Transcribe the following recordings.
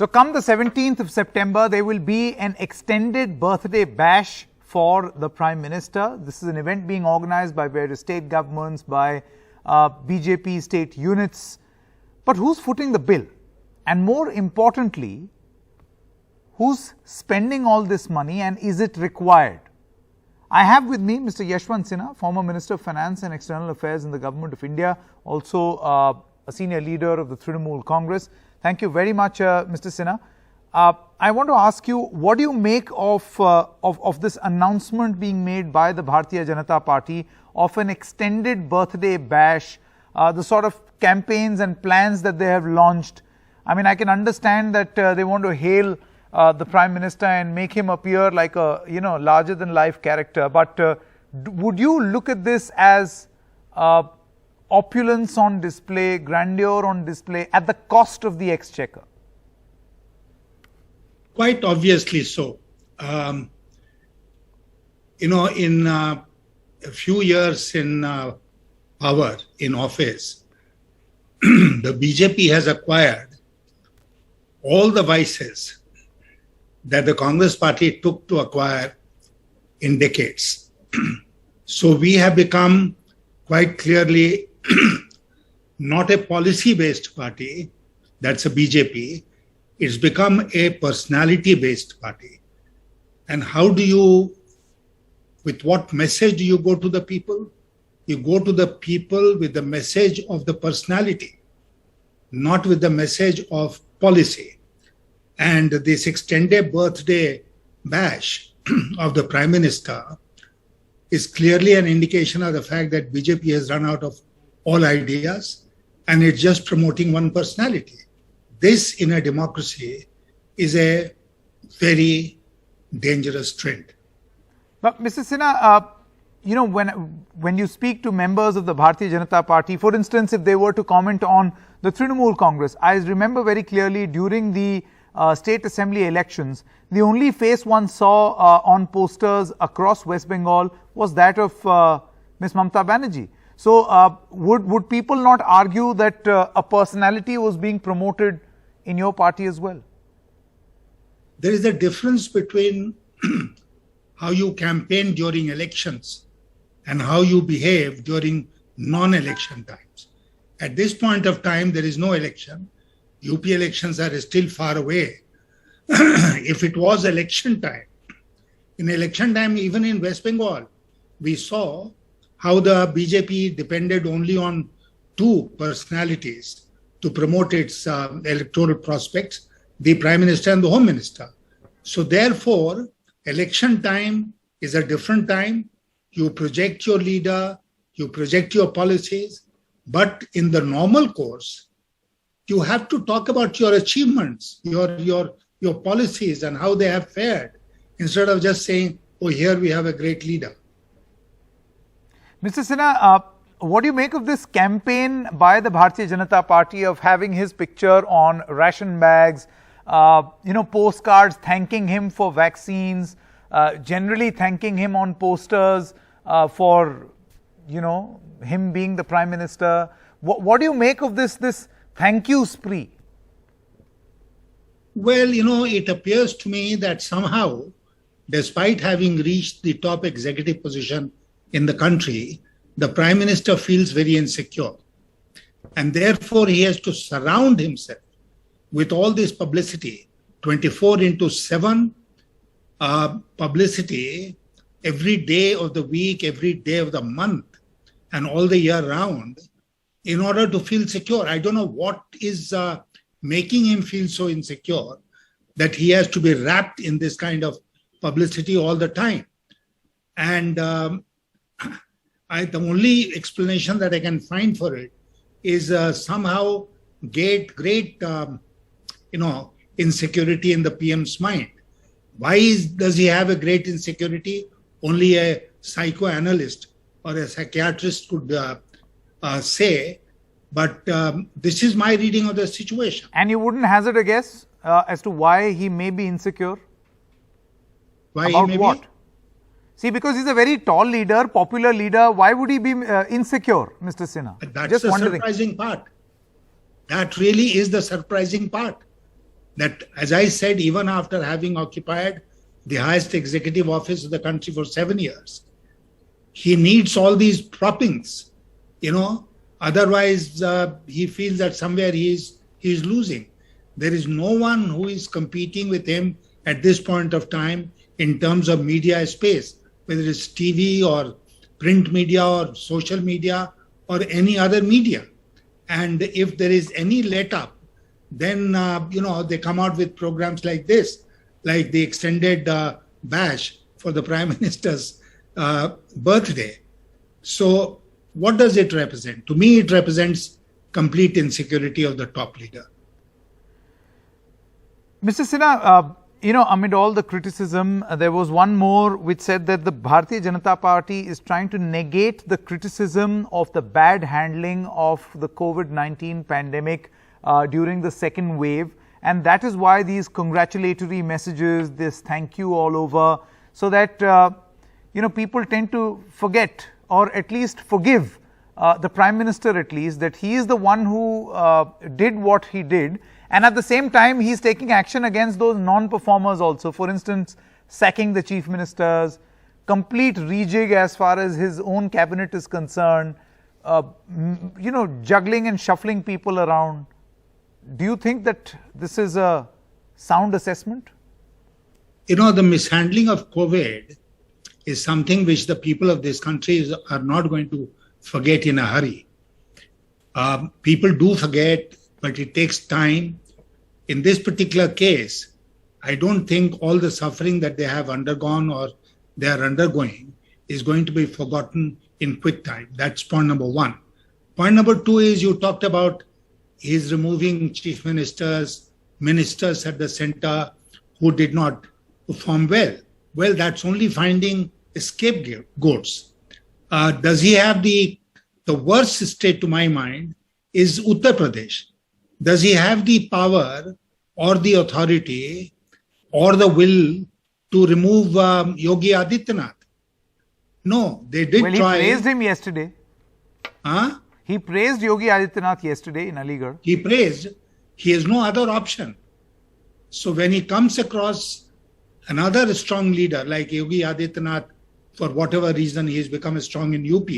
So come the 17th of September, there will be an extended birthday bash for the Prime Minister. This is an event being organized by various state governments, by BJP state units. But who's footing the bill? And more importantly, who's spending all this money and is it required? I have with me Mr. Yashwant Sinha, former Minister of Finance and External Affairs in the Government of India, also a senior leader of the Trinamool Congress. Thank you very much, Mr. Sinha. I want to ask you, what do you make of this announcement being made by the Bharatiya Janata Party of an extended birthday bash, the sort of campaigns and plans that they have launched? I mean, I can understand that they want to hail the Prime Minister and make him appear like a, larger than life character. But would you look at this as opulence on display, grandeur on display at the cost of the exchequer? Quite obviously so. In a few years in power, in office, the BJP has acquired all the vices that the Congress party took to acquire in decades. So we have become quite clearly not a policy-based party, that's a BJP. It's become a personality-based party. And how do you, with what message do you go to the people? You go to the people with the message of the personality, not with the message of policy. And this extended birthday bash of the Prime Minister is clearly an indication of the fact that BJP has run out of all ideas and it's just promoting one personality. This, in a democracy, is a very dangerous trend. But Mr. Sinha, when you speak to members of the Bharatiya Janata Party, for instance, if they were to comment on the Trinamool Congress, I remember very clearly during the state assembly elections, the only face one saw on posters across West Bengal was that of Ms. Mamata Banerjee. So would people not argue that a personality was being promoted in your party as well? There is a difference between how you campaign during elections and how you behave during non-election times. At this point of time, there is no election. UP elections are still far away. If it was election time, in election time, even in West Bengal, we saw how the BJP depended only on two personalities to promote its electoral prospects, the Prime Minister and the Home Minister. So therefore, election time is a different time. You project your leader, you project your policies, but in the normal course, you have to talk about your achievements, your policies and how they have fared, instead of just saying, oh, here we have a great leader. Mr. Sinha, what do you make of this campaign by the Bharatiya Janata Party of having his picture on ration bags, postcards thanking him for vaccines, generally thanking him on posters for, him being the Prime Minister? What do you make of this thank you spree? Well, it appears to me that somehow, despite having reached the top executive position in the country, the Prime Minister feels very insecure. And therefore, he has to surround himself with all this publicity, 24/7 publicity, every day of the week, every day of the month, and all the year round, in order to feel secure. I don't know what is making him feel so insecure that he has to be wrapped in this kind of publicity all the time. And the only explanation that I can find for it is somehow great insecurity in the PM's mind. Why does he have a great insecurity? Only a psychoanalyst or a psychiatrist could say, but this is my reading of the situation. And you wouldn't hazard a guess as to why he may be insecure? Why about he may what? Be? See, because he's a very tall leader, popular leader, why would he be insecure, Mr. Sinha? That's the surprising part. That really is the surprising part. that, as I said, even after having occupied the highest executive office of the country for 7 years, he needs all these proppings, otherwise he feels that somewhere he's losing. There is no one who is competing with him at this point of time in terms of media space, whether it's TV or print media or social media or any other media. And if there is any let up, then, they come out with programs like this, like the extended bash for the Prime Minister's birthday. So what does it represent? To me, it represents complete insecurity of the top leader. Mr. Sinha, amid all the criticism, there was one more which said that the Bharatiya Janata Party is trying to negate the criticism of the bad handling of the COVID-19 pandemic during the second wave. And that is why these congratulatory messages, this thank you all over, so that, people tend to forget or at least forgive the Prime Minister at least, that he is the one who did what he did. And at the same time, he's taking action against those non-performers also. For instance, sacking the chief ministers, complete rejig as far as his own cabinet is concerned, juggling and shuffling people around. Do you think that this is a sound assessment? The mishandling of COVID is something which the people of this country are not going to forget in a hurry. People do forget, but it takes time. In this particular case, I don't think all the suffering that they have undergone or they are undergoing is going to be forgotten in quick time. That's point number one. Point number two is you talked about his removing chief ministers at the center who did not perform well. Well, that's only finding scapegoats. Does he have the worst state to my mind is Uttar Pradesh. Does he have the power or the authority or the will to remove Yogi Adityanath? No, they did try. He praised him yesterday. Huh? He praised Yogi Adityanath yesterday in Aligarh. He praised. He has no other option. So when he comes across another strong leader like Yogi Adityanath, for whatever reason he has become strong in UP,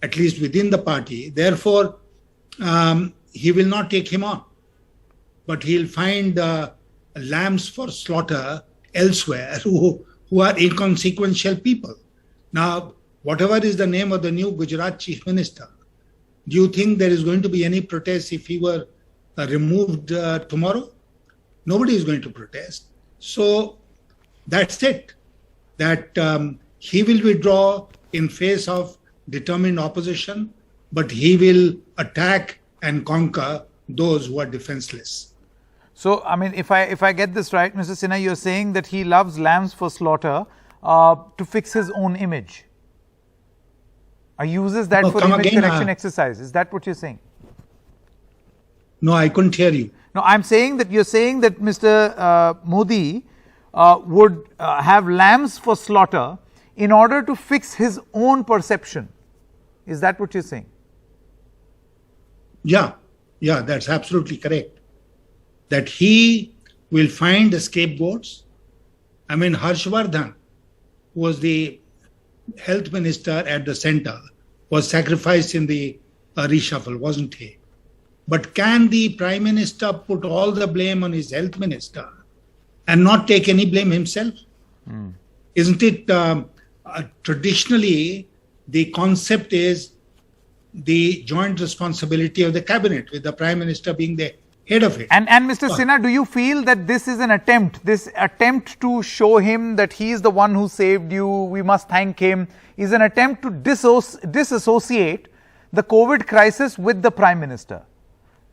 at least within the party, therefore he will not take him on. But he'll find lambs for slaughter elsewhere who are inconsequential people. Now, whatever is the name of the new Gujarat Chief Minister, do you think there is going to be any protest if he were removed tomorrow? Nobody is going to protest. So that's it. That he will withdraw in face of determined opposition, but he will attack and conquer those who are defenseless. So, if I get this right, Mr. Sinha, you're saying that he loves lambs for slaughter to fix his own image. Uses that for image correction exercise. Is that what you're saying? No, I couldn't hear you. No, I'm saying that you're saying that Mr. Modi would have lambs for slaughter in order to fix his own perception. Is that what you're saying? Yeah, that's absolutely correct. That he will find the scapegoats. Harshvardhan, who was the health minister at the center, was sacrificed in the reshuffle, wasn't he? But can the Prime Minister put all the blame on his health minister and not take any blame himself? Isn't it traditionally the concept is the joint responsibility of the cabinet, with the Prime Minister being the head of it? And Mr. Sinha, do you feel that this is an attempt, to show him that he is the one who saved you, we must thank him, is an attempt to disassociate the COVID crisis with the Prime Minister?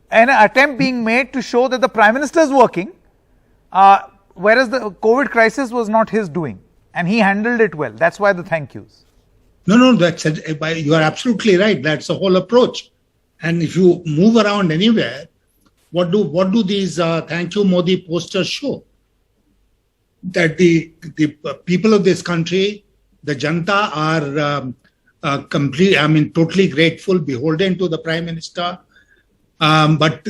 An attempt being made to show that the Prime Minister is working, whereas the COVID crisis was not his doing, and he handled it well. That's why the thank yous. No, you are absolutely right. That's the whole approach. And if you move around anywhere, what do these thank you Modi posters show? That the people of this country, the Janta, are totally grateful, beholden to the Prime Minister. But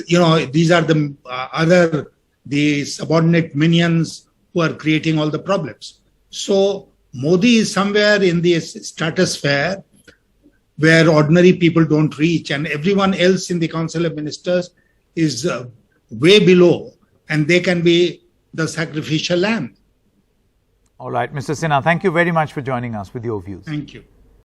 these are the other the subordinate minions who are creating all the problems. So Modi is somewhere in the stratosphere where ordinary people don't reach, and everyone else in the Council of Ministers is way below, and they can be the sacrificial lamb. All right, Mr. Sinha, thank you very much for joining us with your views. Thank you.